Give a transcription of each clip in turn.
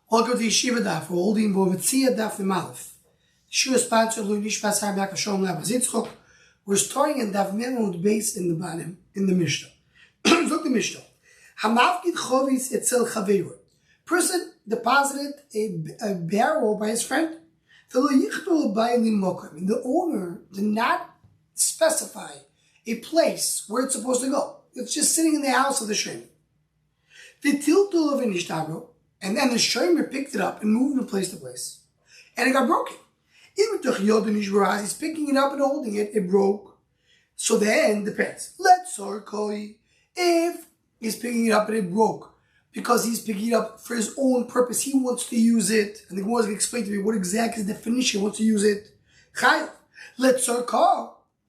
Welcome to Yeshiva Daf. We're holding Metzia Daf Aleph. Yeshiva sponsored Lulish Pasar Back Hashem Labazitzchok. We're starting in Daf Memud base in the bottom in the Mishnah. Look the Mishnah. Hamavkid Chovis Etzel Chaveru. Person deposited a barrel by his friend. The owner did not specify a place where it's supposed to go. It's just sitting in the house of the Shem. And then the Shomer picked it up and moved it place to place. And it got broken. Even as he's picking it up and holding it, it broke. So then, depends. Let's say if he's picking it up and it broke because he's picking it up for his own purpose, he wants to use it, and the Gemara is going to explain to me what exactly is the definition he wants to use it. Chayav. Let's say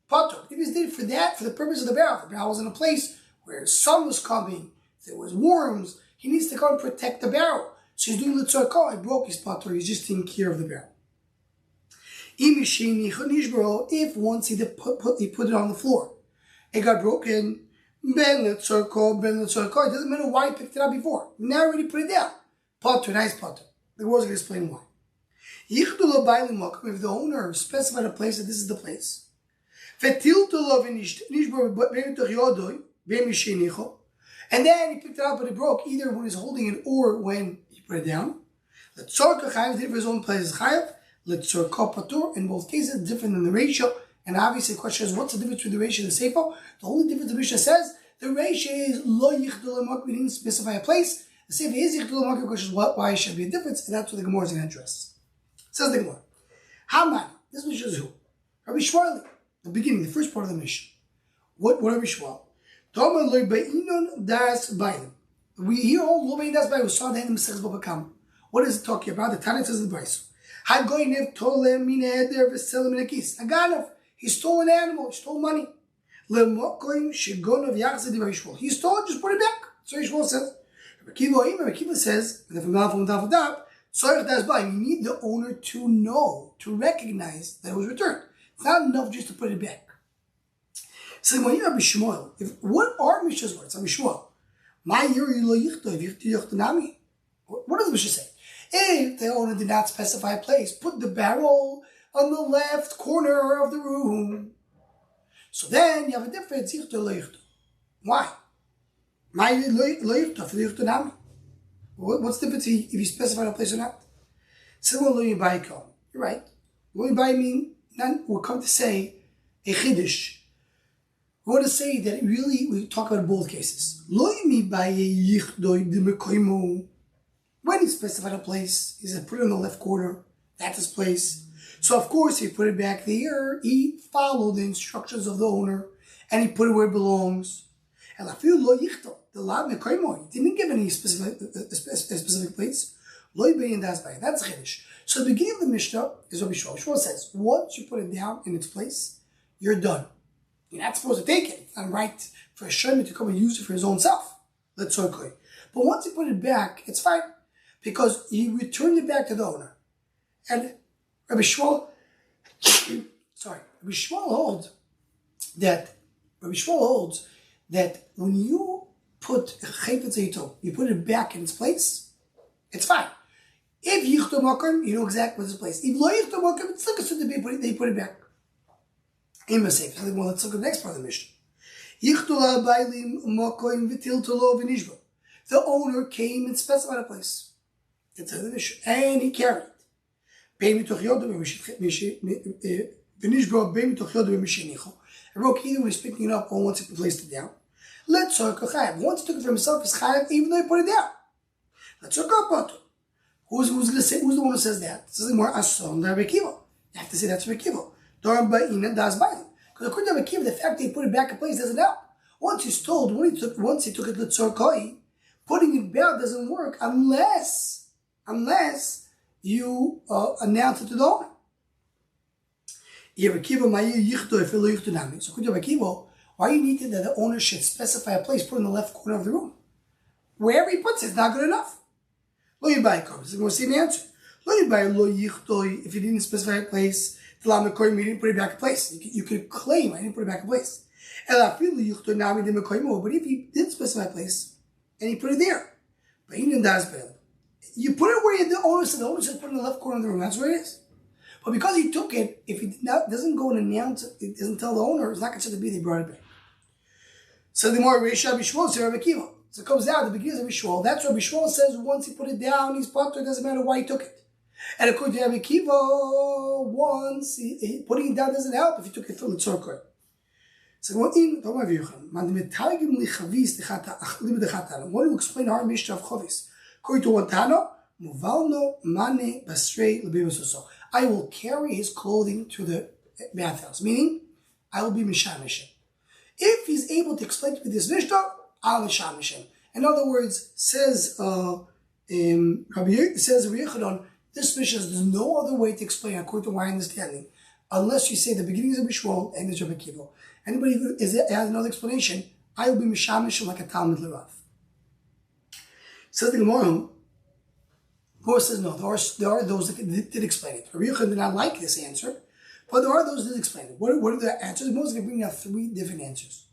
Potter. If he's did it for that, for the purpose of the barrel, the barrel was in a place where sun was coming, there was worms, he needs to come and protect the barrel. So he's doing Litzorko, it broke his potter, he's just taking care of the barrel. If once he put it on the floor, it got broken, Ben Litzorko, it doesn't matter why he picked it up before. Now already put it down. Potter, nice potter. The Gemara is going to explain why. If the owner specified a place that this is the place, and then he picked it up but it broke either when he's holding it or when he put it down. Letzorka chayav did for his own place is chayav. Letzorka patur. In both cases, different than the ratio. And obviously the question is, what's the difference between the ratio and the seifo? The only difference the Mishnah says, the ratio is lo yichdul l'makam. We didn't specify a place. The seifo is yichdul l'makam. The question is why should be a difference? And that's what the Gemara is going to address. Says the Gemara. Haman. This Mishnah is who? Rabbi Shmuel. The beginning, the first part of the Mishnah. What Rabbi Shmuel? We hear all Lo Bein Das Ba'in. We saw that in the Mesechus Bava Kama. What is it talking about? The Tanya says in the Brayso. He stole an animal. He stole money. He stole it. Just put it back. So Yishmael says. Rabbi Kiva says, and from you need the owner to know, to recognize that it was returned. It's not enough just to put it back. So when you're Rabbi Shmuel, what are Mishnah's words? Rabbi Shmuel, what does the Mishnah say? If the owner did not specify a place, put the barrel on the left corner of the room. So then you have a difference. Why? What's the difference if you specify a place or not? So you're right. We're come to say a chiddush. We want to say that really we talk about both cases. When he specified a place, he said put it in the left corner. That's his place. So of course he put it back there. He followed the instructions of the owner and he put it where it belongs. And he didn't give any specific place. That's chiddush. So the beginning of the Mishnah is Rabbi Shmuel. Shmuel says, once you put it down in its place, you're done. You're not supposed to take it. It's not right for a Shomer to come and use it for his own self. That's okay. But once he put it back, it's fine. Because he returned it back to the owner. And Rabbi Shmuel holds that when you put chayfetz yito, you put it back in its place, it's fine. If yichto makam, you know exactly what's its place. If lo yichto makam, it's like a suit they put it back. Well, let's look at the next part of the Mishnah. The owner came and specified a place. It's in the Mishnah. And he carried it. It broke either when he's picking it up or once he placed it down. Once he took it for himself, he's chayav even though he put it down. Who's the one who says that? It says more ason Rabbi Kiva. You have to say that's Rabbi Kiva. Because according to Rabbi Kiva, the fact that he put it back in place doesn't help. Once he took it Litzorkoi, putting it back doesn't work unless you announce it to the owner. So according to Rabbi Kiva, why you need that the owner should specify a place put in the left corner of the room? Wherever he puts it, it's not good enough. Lo yibai comes. We're going to see the answer. Lo yibai lo yichtoi. If you didn't specify a place, you didn't put it back in place. You could claim I didn't put it back in place. But if he did specify a place and he put it there, You put it where the owner said. The owner said put it in the left corner of the room. That's where it is. But because he took it, if he doesn't go and announce it, it doesn't tell the owner, it's not considered to be they brought it back. So the more Reish Rabbi Shmuel, so Rabbi Akiva. So it comes down to the beginning of Rabbi Shmuel. That's what Rabbi Shmuel says. Once he put it down, he's potter. It doesn't matter why he took it. And according to Rabbi Akiva, once putting it down doesn't help if he took it from the tzorkoi. So one will explain our Mishnah of Chovis. According to one Tano, Muvalno mane basrei lebimusoso. I will carry his clothing to the bathhouse, meaning I will be mishamishem. If he's able to explain to me this Mishnah, I'll mishamishem. In other words, says Rabbi Yochanan, this Mishnah there's no other way to explain according to my understanding, unless you say the beginnings of Bishwal and the Rabbi Akiva. Anybody who has another explanation, I will be mishamishem like a Talmud L'Rav. Says the Gemara. Gemara says no. There are those that did explain it. Rabbi Yochanan did not like this answer, but there are those that did explain it. What are the answers? Gemara is going to bring out 3 different answers,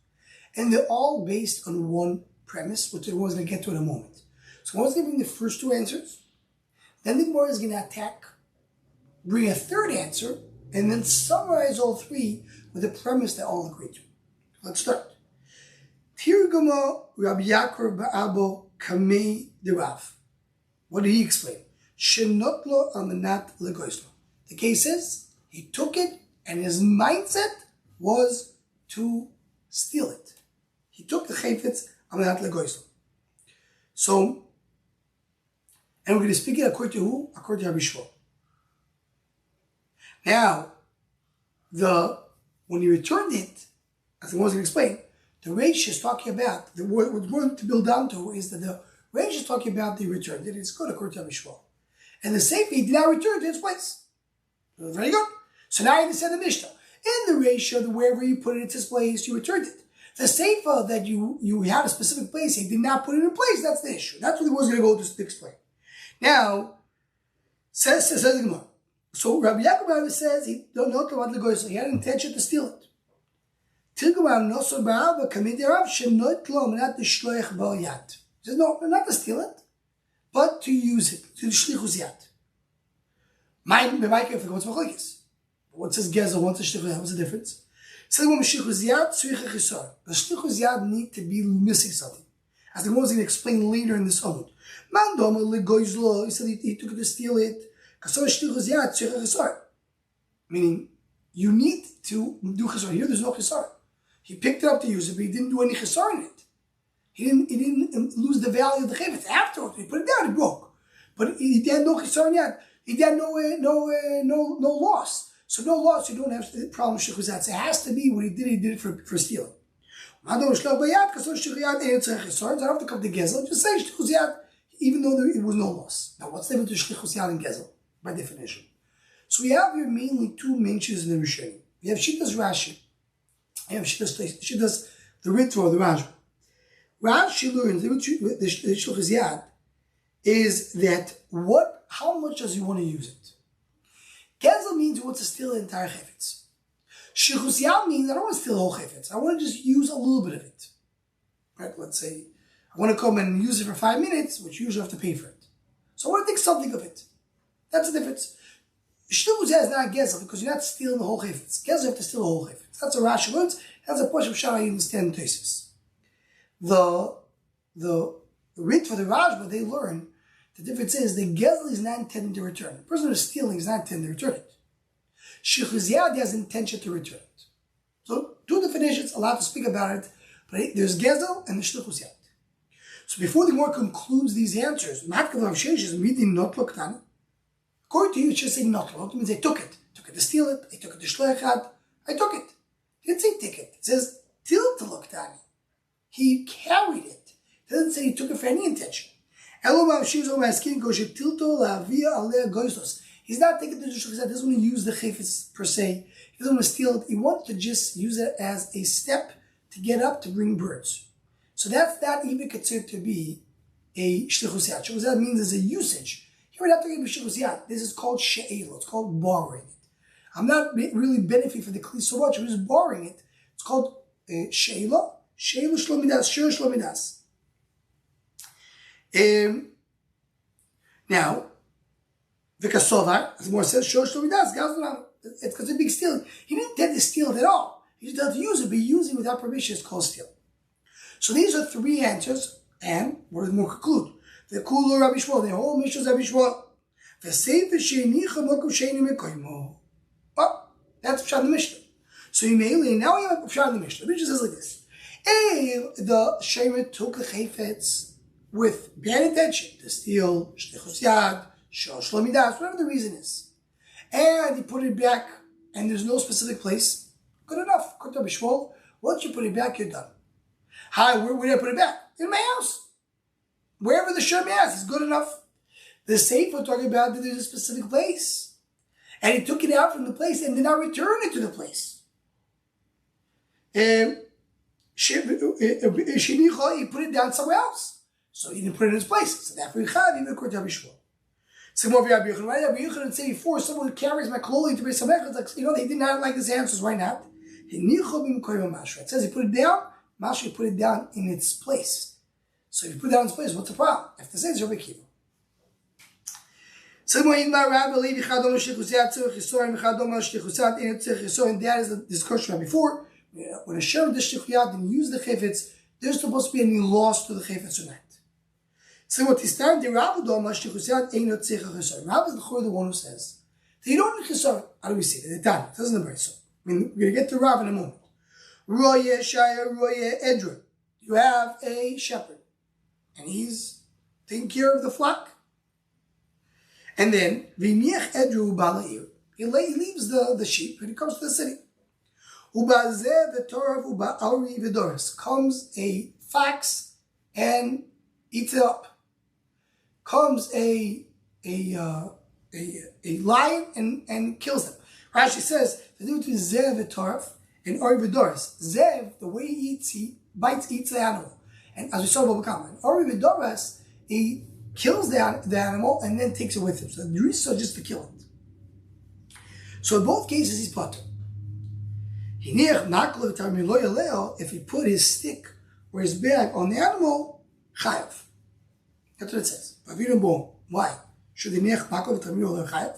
and they're all based on one premise, which Gemara is going to get to in a moment. So Gemara is going to bring the first 2 answers, then the Gemara is going to bring a 3rd answer, and then summarize all 3 with a premise that all agree to. Let's start. Tirgama Rabbi Yaakov Ba'abo Kamei de Rav. What did he explain? Shenotlo amanat legoislo. The case is, he took it and his mindset was to steal it. He took the chayfetz amanat legoislo. So, and we're going to speak it according to who? According to Rabbi Shmuel. Now, when he returned it, as I was going to explain, the Reish is talking about, what we're going to build down to is that the Reish is talking about the return. That it's good according to Rabbi Shmuel. And the Sefer, he did not return to its place. Very good. So now you understand the Mishnah. In the Reish, wherever you put it in its place, you returned it. The Sefer that you had a specific place, he did not put it in place, that's the issue. That's what he was going to go to explain. Now, says the Gemara. So Rabbi Yaakov says he don't know about the goy, so he had an intention to steal it. He says no, not to steal it, but to use it to the shlichus yad. What says gezel? What says shlichus yad? What's the difference? So when shlichus yad, tzricha chisar. The shlichus yad need to be missing something, as the Gemara is going to explain later in this amud. Man doma legoizlo. He said he took it to steal it. Meaning, you need to do chisar. Here, there's no chisar. He picked it up to use it, but he didn't do any chisar in it. He didn't lose the value of the chayvitz. Afterwards, he put it down, it broke. But he had no chisar yet. He had no loss. So no loss, you don't have the problem with shlichus yad. So it has to be what he did it for stealing. I don't have to come to gezel. Just say shlichus yad, even though it was no loss. Now, what's the difference between shlichus yad and gezel? By definition. So we have here mainly 2 mentions in the Rishonim. We have Shittas Rashi. We have Shittas the Ritva or the Rajba. Rashi learns the Shlichus Yad is that how much does he want to use it? Gezel means he wants to steal the entire chayfetz. Shlichus Yad means I don't want to steal the whole chayfetz. I want to just use a little bit of it. Right? Let's say I want to come and use it for 5 minutes, which you usually have to pay for it. So I want to take something of it. That's the difference. Shlichus Yad is not gezel because you're not stealing the whole chayfetz. Gezel you have to steal the whole chayfetz. That's what Rashi learns. That's a portion of Shara you understand in Tesis. The Rit for the Rajba, they learn the difference is the gezel is not intending to return. The person who is stealing is not intending to return it. Shlichus Yad has intention to return it. So 2 definitions, allowed to speak about it, but there's gezel and the Shlichus Yad. So before the Gemara concludes these answers, Matkal Rav Sheish is reading not loktani. According to you, it should say not loktani. It means they took it. Took it to steal it. They took it to shleichad. I took it. It didn't say take it. It says til to loktani. He carried it. It doesn't say he took it for any intention. He's not taking the shlichus. He doesn't want to use the chayfetz per se. He doesn't want to steal it. He wants to just use it as a step to get up to bring birds. So that's not even considered to be a shlichus yad. Shlichus yad means there's a usage. Here we're not talking about shlichus yad. This is called she'elo. It's called borrowing it. I'm not really benefiting from the kli so much. I'm just borrowing it. It's called she'elo. She'elo shlomidas. Shir shlomidas. Now, the Kasovar, as more says, Shosh Tomidas, Gazlan. It's because it's a big stealing. He didn't intend to steal it at all. He just had to use it, but using it without permission is called stealing. So these are three answers, and what does more conclude? The Kulu Rabbi Shmuel, the whole Mishnah is Rabbi Shmuel. The Sefer Sheinicha Mokum Sheini Mekoimo. Oh, that's Pshat the Mishnah. So now we have a Pshat the Mishnah. The Mishnah says like this. The Shemer took the Chayfetz with bad intention to steal Shlichus Yad, Shosh Lomidas, whatever the reason is. And he put it back, and there's no specific place. Good enough. Good Rabbi Shmuel. Once you put it back, you're done. Hi, where did I put it back? In my house. Wherever the Shem has, is good enough. The Sefer talking about that there's a specific place. And he took it out from the place and did not return it to the place. He put it down somewhere else. So he didn't put it in his place. So therefore, he had even according to Rabbi Shmuel. So more Rabbi Yochanan, right? Rabbi Yochanan would say before someone carries my clothing to Beis Hamikdash, it's like, they did not like this answers. Why not? It says he put it down. Masha put it down in its place. So if you put it down in its place, what's the problem? If the say it's Rabbi Kiva. And that is the discussion before. When a share of the shlichuyat didn't use the chayfetz, there's supposed to be any loss to the chayfetz or not. So what this time, the Rav is the one who says that you don't need chisaron. How do we see it? The it doesn't matter. So we're going to get to Rav in a moment. Roye Shaya Roye Edra. You have a shepherd, and he's taking care of the flock. And then V'niach Edru Balair. He leaves the sheep and he comes to the city. Ubazeh v'torav uba'ari v'doris. Comes a fox and eats it up. Comes a lion and kills them. Rashi says the difference between zev v'torav and ori v'doris. Zev, the way he eats the animal, and as we saw in Bava, and ori v'doris, he kills the animal and then takes it with him. So the risa just to kill it. So in both cases he's potter. If he put his stick or his bag on the animal, chayav. That's what it says. Why? Should the nech makol v'tamim chayav?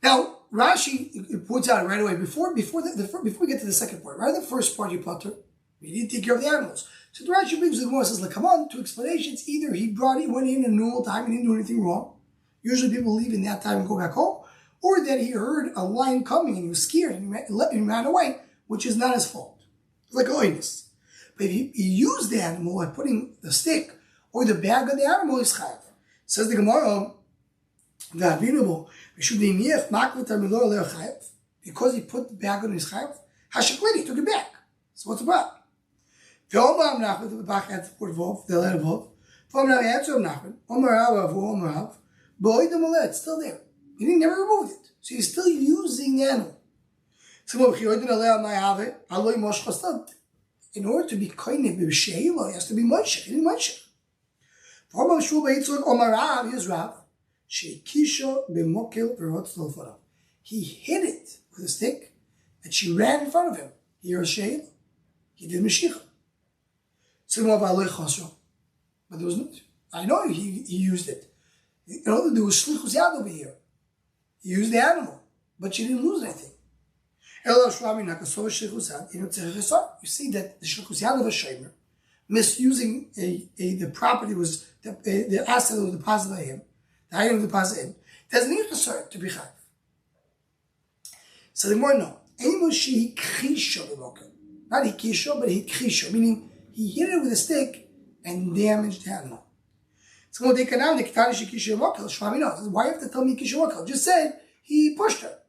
Now Rashi points out right away before we get to the second part. Right, the first part you potter, we didn't take care of the animals. So the Rashi brings the Gemara says, like, come on, to explanations. Either he went in a normal time and didn't do anything wrong. Usually people leave in that time and go back home. Or that he heard a lion coming and he was scared and he ran away, which is not his fault. It's like oinus. But if he used the animal by putting the stick or the bag on the animal, is chayav. Says the Gemara, because he put the bag on his chayav, hashiklid, he took it back. So what's the problem? It's still there. He never removed it. So he's still using the animal. In order to be koine b'shehila, he has to be moshech. He didn't moshech. He hit it with a stick and she ran in front of him. He was shehila. He did meshicha. But there was not. I know he used it. There was shlichus yad over here. He used the animal, but she didn't lose anything. You see that the shlichus yad of a shemer, misusing the property was the asset that was deposited by him, the item was deposited him, doesn't need to be chayav. So the more no. Not hikisho, but hikisho, meaning he hit it with a stick and damaged the animal. So why you have to tell me kishu? Just said he pushed her.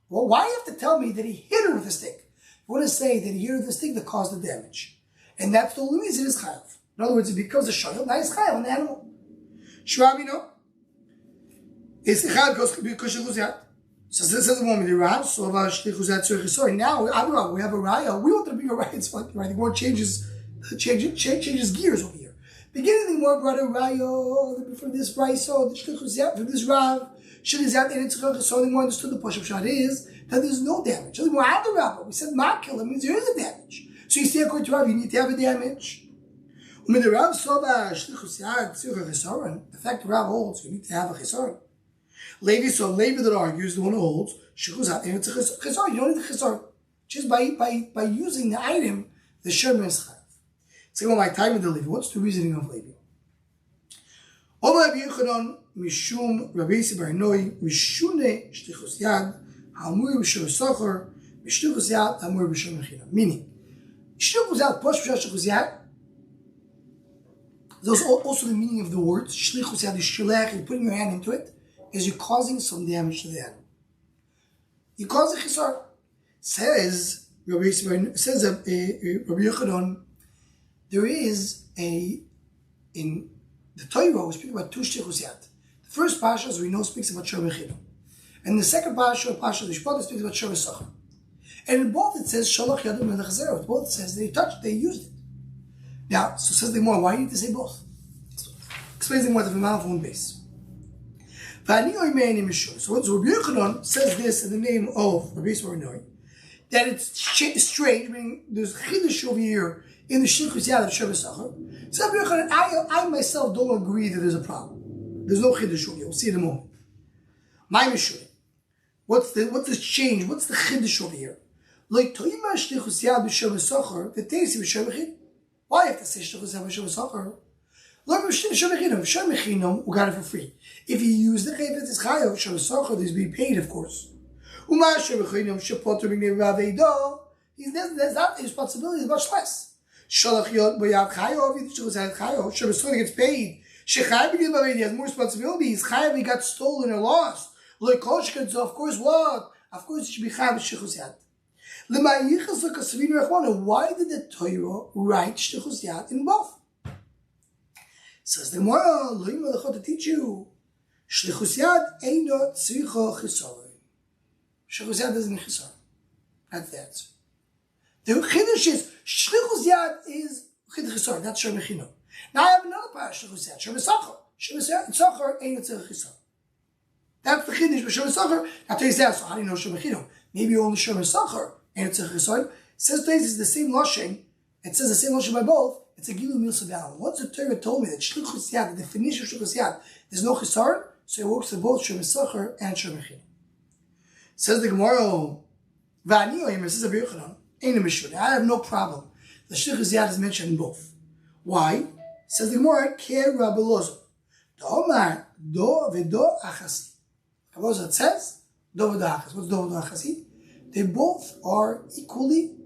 Well, why do you have to tell me that he hit her with a stick? You want to say that he hit her with a stick that caused the damage. And that's the only reason it's chayav. In other words, it becomes a shayel, now it's chayav on the animal. Shvamino. It's chayav because she loses. So this is the moment the Rav, so now, we have a raya. We want to be a raya. It's funny, right? The more changes gears over here. Beginning the more brought a raya from this raya, the shlichus from this Rav, shilizat and it's so the more understood the push-up shot is that there's no damage. So the more out the Rav, we said makil, it means there is a damage. So you say according to Rav, you need to have a damage. The fact that Rav holds, you need to have a chisaron. Levi, so Levi that argues, the one who holds, shechusat, and it's a chisaron. You don't need a chisaron. Just by using the item, the shemer is chayav. So, my time with the Levi. What's the reasoning of Levi? Rabbi Yochanan mishum Rabbi Yossi bar Noi mishune shtichus yad hamur b'shem socher b'shtichus yad hamur b'shem mechina. Meaning, shtichus yad posh b'shtichus yad. There's also the meaning of the words shlichus yad is shilech. You're putting your hand into it, is you're causing some damage to the animal. You cause a chisar. Says Rabbi Yossi, says Rabbi Yochanan, there is in the Torah, we speak about two shtichus yad. The first pasha, as we know, speaks about Shor Mechino. And the second pasha, Pasha Lishpot, speaks about Shor Socher. And in both it says Shalach Yadim Melech Zerah. Both it says they touched, they used it. Now, so says the Gemara, why do you need to say both? Explains the Gemara the Vimal of one base. So what Rabbi Yochanan says this in the name of Rabbi Yisrael, that it's strange, meaning there's Chiddush over here in the shtichus yad of Shor Socher. So Rabbi Yochanan, I myself don't agree that there's a problem. There's no Chiddush over here. We'll see in a moment. My Mishur. What's the change? What's the Chiddush over here? Like Toima shtichus yad b'Shor Socher, the Teisi b'Shor Mechino. Why have to say shtichus yad b'Shor Socher? Look, Shor Mechino. Shor Mechino, we got it for free. If you use the chayvet, it's chayav. Shor Socher, there's being paid, of course. Uma Shor Mechino shepoter b'gnei v'aveido. That's not his responsibility. Is much less. Shalach yod b'yad chayav. Shtichus yad chayav. Shor Socher gets paid. Shechayv b'gnei v'aveido has more responsibilities. Chayav, he got stolen or lost. Like Koshkin, so of course what? Of course it should be chayav shtichus yad. Why did the Torah write shtichus yad in both? Says the Gemara, to teach you, shtichus yad eino tzricha chisaron. Shtichus yad doesn't need chisaron. That's the answer. The chiddush is shtichus yad is chiddush chisaron. That's Shor Mechino. Now I have another part of shtichus yad. Shor Socher. Shor Socher eino tzricha chisaron. That's the chiddush for Shor Socher. Now Tei says, so how do you know Shor Mechino? Maybe only Shor Socher and it's a chisaron. Says Tei is the same lashon. It says the same lashon by both. It's a gilu mil sabalim. Once the Torah told me that shtichus yad, the definition of shtichus yad, there's no chisaron, so it works for both Shor Socher and Shor Mechino. Says the Gemara, V'ani oimer, says Rabbi Yochanan, ain't a mishur. I have no problem. The shtichus yad is mentioned in both. Why? Says the Gemara, Ker Rabbi Lozo. Omar do vedo achasi. It says do vedo achasi. What's do vedo achasi? They both are equally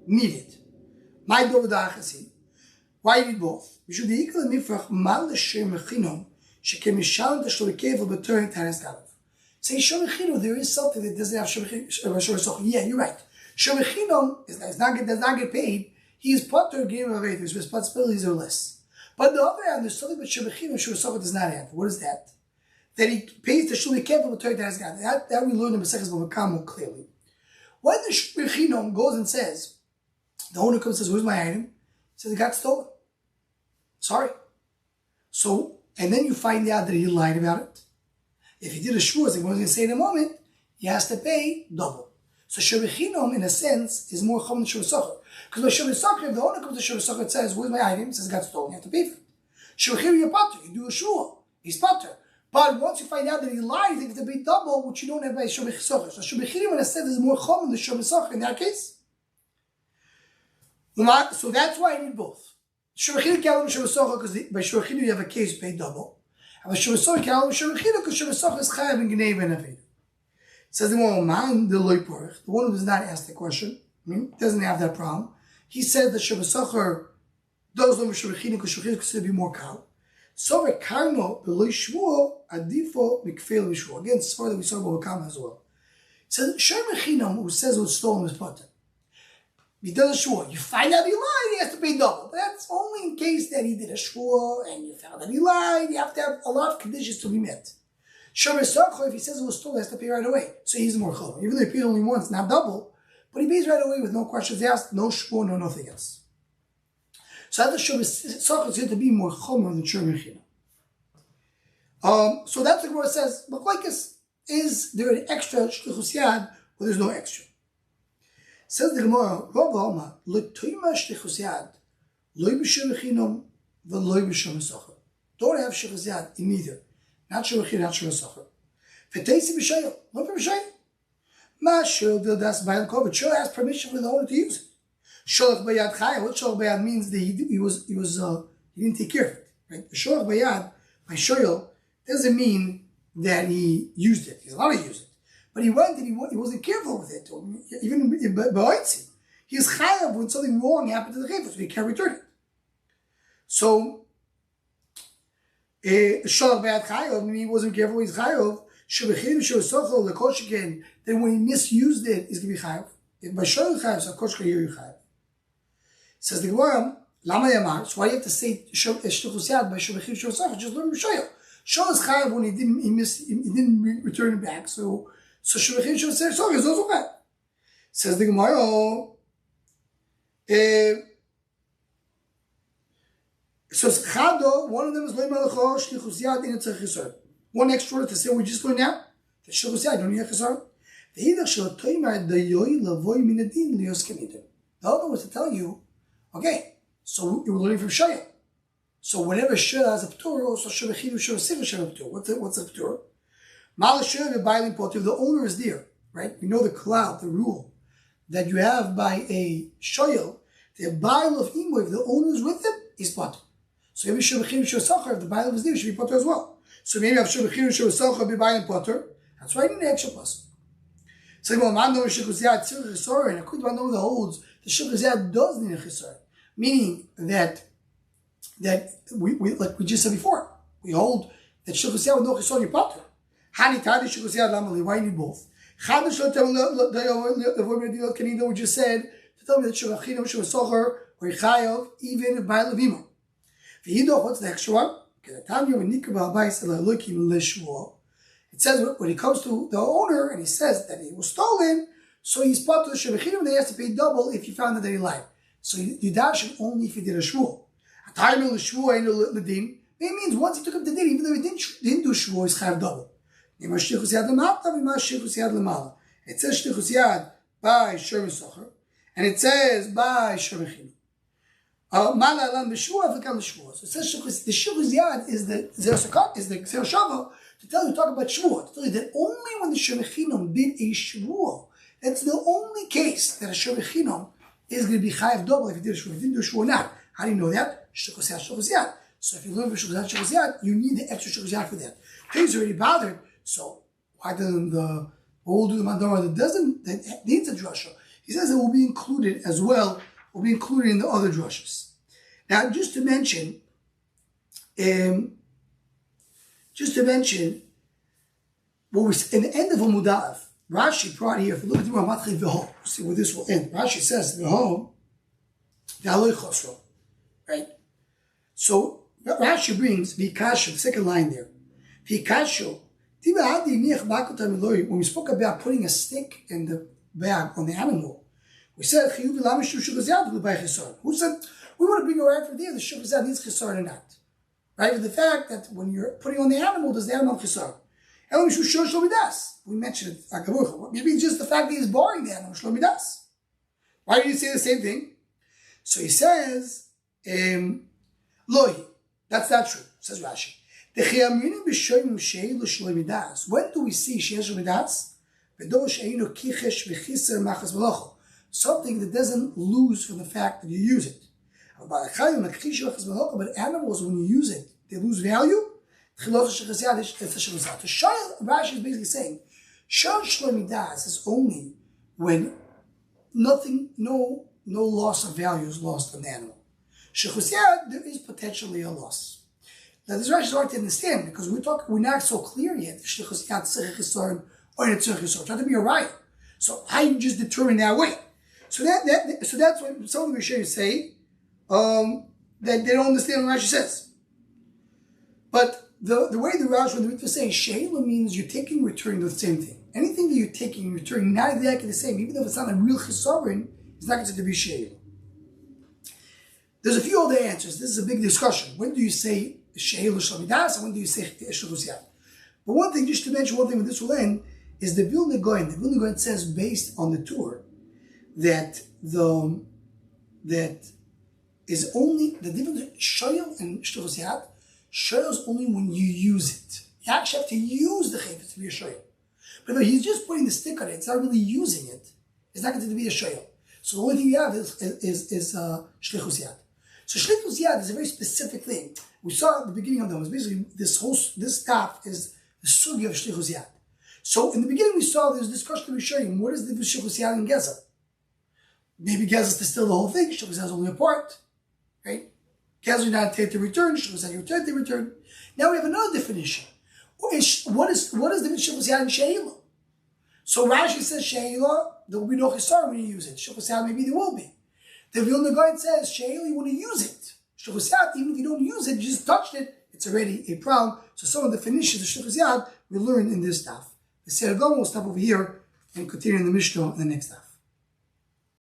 needed. My do vedo achasi. Why you need both? We should be equal mifrach mal Shor Mechino shekemishal tashlo kevel b'torin tanis galav. Say Shor Mechino, there is something that doesn't have Shor Socher. Yeah, you're right. Shor Mechino does not get paid. He is potter game of faith. His responsibilities are less. But on the other hand, there's something that Shor Mechino, Shor Socher does not have. What is that? That he pays the shul kevel b'torin tanis galav. That we learn in Maseches Bava Kama clearly. When the Shor Mechino goes and says, the owner comes and says, "Where's my item?" He says, "It got stolen." Sorry. So, and then you find out that he lied about it. If he did a shvur, as I was going to say in a moment, he has to pay double. So Shor Mechino, in a sense, is more common than Shor Socher. Because by Shor Socher, if the owner comes to Shor Socher and says, "Where's my item?" He says, "It got stolen." You have to pay for it. Shor Mechino, you're potter. You do a shvur. He's potter. But once you find out that he lied, you have to pay double, which you don't have by Shor Socher. So Shor Mechino, in a sense, is more common than Shor Socher in that case. So that's why I need both. Shor Mechino can't have Shor Socher because by Shor Mechino you have a case you pay double. And by Shor Socher can't have Shor Mechino because Shor Socher is chayav and gnei and aved. Says the man, the loy porach, the one who does not ask the question, doesn't have that problem. He said that Shor Socher does know Shor Mechino because Shor Mechino is considered to be more kal. So the karno beloy shvuo adifo mikfel mishvuo. Again, it's far that we saw about Kama as well. So Shor Mechino, who says what's stolen is potter. He does a shvur. You find out he lied, he has to pay double. But that's only in case that he did a shvur and you found that he lied. You have to have a lot of conditions to be met. Shor Socher, if he says it was stolen, he has to pay right away. So he's more chol. Even though he paid only once, not double, but he pays right away with no questions asked, no shvur, no nothing else. So I thought Shor Socher is going to be more chomer than Shor Mechino. So that's what Gemara says. But like is there an extra shtichus yad or there's no extra? Says the Gemara, Rav Alma, L'toima shtichus yad, loy b'Shor Mechino, v'loy b'shum sacher. Don't have shechus yad in neither. Not shevachir, not shum sacher. V'teisi b'shayel. Look for b'shayel. Ma shul das b'ayel kovet. Shul has permission for the owner to use it. Sholach bayad chayil. What sholach bayad means that he didn't take care of it. Right? The sholach bayad by shoyel doesn't mean that he used it. He's allowed to use it, but he went and he wasn't careful with it. Even ba'otzim, he's chayav when something wrong happened to the chayv, so he can't return it. So sholach bayad chayil, when he wasn't careful, he's chayav. Shebechim she'osochol lekosh again. Then when he misused it, he's gonna be chayav. If by shoyel chayav, so kosh kayir chayav. Says the Gemara, Lama Yamar, so why do you have to say Shlichus Yad by Shebechim she'osochol? Just learn Shoyel. Shoyel is chayav when he didn't return it back. So Shebechim she'osochol is also bad. Says the Gemara, so Chado, one of them is Loy Malacho Shlichus Yad in Tzarech Yisrael. One extra word to say we just learned now. The Shlichus Yad don't need a Chesar. The Hidach Shel Toimar Dayoy Lavoy Minadin Lios Kenidin. The other was to tell you, okay, so you were learning from Shayel. So whenever Shayel has a Ptur, also Shebechim Shebechim Shebechim a Ptur. What's a Ptur? Mal Shayel Bailing Potter. The owner is there, right? We know the cloud, the rule that you have by a Shayel. The Bail of Imo, if the owner is with him, is Potter. So maybe Shebechim Shebechim, if the Bail is there, should be Potter as well. So maybe have Shebechim Shebechim be Bailing Potter. That's why I need an extra plus. So well, man knows Shlichus Yad Tzirich Chisar, and according to man that holds the Shlichus Yad does need a Chisar, meaning that we like we just said before, we hold that Shlichus Yad with no Chisar you potter. Hani Tadi Shlichus Yad Lamali. Why need both? Chadash Lo Kanino we just said to tell me that Shevachino Shevasocher or Chayav even if by Levimo. V'hidoch, what's the extra one? Because the time you have a Nikra Ba'Bayis Elokim Leshua. It says when it comes to the owner and he says that he was stolen, so he's part of the Shebechinim, they has to pay double if you found that he lied. So you dash him only if he did a shvuah. A time of the shvuah ain't the din. It means once he took up the din, even though he didn't do shvuah, he's chayav double. It says shlichus yad by Sherman Socher, and it says by Shebechinim. Malalam b'shvuah v'kam l'shvuah. So it says the shlichus yad is the Zer Shava. To tell you, talk about Shvuah, to tell you that only when the Shebechinim did a Shvuah, that's the only case that a Shebechinim is going to be chayav double if he did a Shvuah. If he didn't do a Shvuah not. How do you know that? Shlichus Yad. So if you learn Shlichus Yad, you need the extra Shlichus Yad for that. He's already bothered, so why doesn't the old do the Mandara that needs a drasha? He says it will be included as well, will be included in the other drashas. Now, just to mention, what was in the end of Amud Aleph, Rashi brought here, if you look at the Ramatchi V'ho, see where this will end. Rashi says, V'ho, V'aloi Chosro, right? So, Rashi brings, V'ikasho, the second line there, V'ikasho, when we spoke about putting a stick in the bag on the animal, we said, Who said, we want to bring a right from there, the Shuvazad needs Chesar or not. Right? The fact that when you're putting on the animal, does the animal chisar? We mentioned it. Maybe just the fact that he's boring the animal. Why do you say the same thing? So he says, Lohi. That's not true, says Rashi. When do we see something that doesn't lose from the fact that you use it? But animals, when you use it, they lose value. So Rashi is basically saying, is only when nothing, no loss of value is lost on the animal. There is potentially a loss. Now this Rashi is hard to understand because we're not so clear yet. Or trying to be a riot. So how you just determine that way? So that's what some of the Rishonim say. That they don't understand what Rashi says. But the way the Rashi, when the Ritva is saying, Sheila means you're taking and returning the same thing. Anything that you're taking and returning, not exactly the same, even though it's not a real chisaron, it's not considered to be Sheila. There's a few other answers. This is a big discussion. When do you say Sheila Shlamidas and when do you say Shlichus Yad? But one thing, just to mention one thing when this will end, is the Vilna Gaon. The Vilna Gaon says, based on the tour, that is only, the difference between shoyel and shlichus yad, shoyel is only when you use it. You actually have to use the chayfetz to be a shoyel. But if he's just putting the stick on it, it's not really using it, it's not going to be a shoyel. So the only thing you have is shlichus yad. So shlichus yad is a very specific thing. We saw at the beginning of them, was basically this staff is the sugi of shlichus yad. So in the beginning we saw there's discussion to be showing what is the shlichus yad and gezer. Maybe gezer is to steal the whole thing, shlichus yad is only a part, right? Gezer you not take the return, shlichus yad you return the return. Now we have another definition. What is the shlichus yad and sheila? So Rashi says sheila, there will be no chisar when you use it. Shlichus yad maybe there will be. The Vilna Gaon says sheila, you want to use it. Shlichus yad, even if you don't use it, you just touched it, it's already a problem. So some of the definitions of shlichus yad we learn in this daf. The Seder Gomel will stop over here and continue in the Mishnah in the next daf.